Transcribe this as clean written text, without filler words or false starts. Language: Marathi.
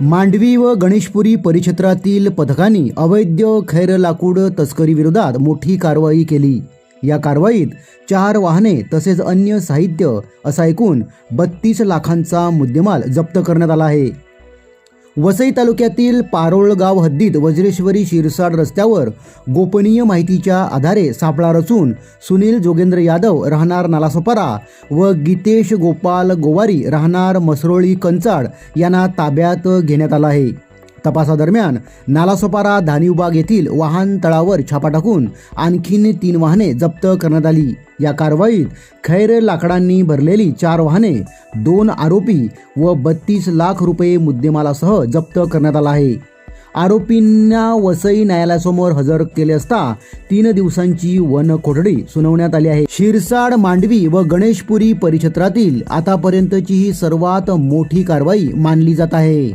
मांडवी व गणेशपुरी परिक्षेत्रातील पथकांनी अवैध खैर लाकूड तस्करी विरोधात मोठी कारवाई केली। या कारवाईत 4 वाहने तसेच अन्य साहित्य असा एकूण 32 लाखांचा मुद्देमाल जप्त करण्यात आला आहे। वसई तालुक्यातील पारोळ गाव हद्दीत वज्रेश्वरी शिरसाड रस्त्यावर गोपनीय माहितीच्या आधारे सापळा रचून सुनील जोगेंद्र यादव राहणार नालासोपारा व गीतेश गोपाल गोवारी राहणार मसरोळी कंचाड यांना ताब्यात घेण्यात आला आहे। तपासादरम्यान नालासोपारा धानिवबाग येथील वाहन तळावर छापा टाकून आणखीन 3 वाहने जप्त करण्यात आली। या कारवाईत खैर लाकडांनी भरलेली 4 वाहने, 2 आरोपी व 32 लाख रुपये मुद्देमालासह जप्त करण्यात आला आहे। आरोपींना वसई न्यायालयासमोर हजर केले असता 3 दिवसांची वन कोठडी सुनावण्यात आली आहे। शिरसाड, मांडवी व गणेशपुरी परिक्षेत्रातील आतापर्यंतची ही सर्वात मोठी कारवाई मानली जात आहे।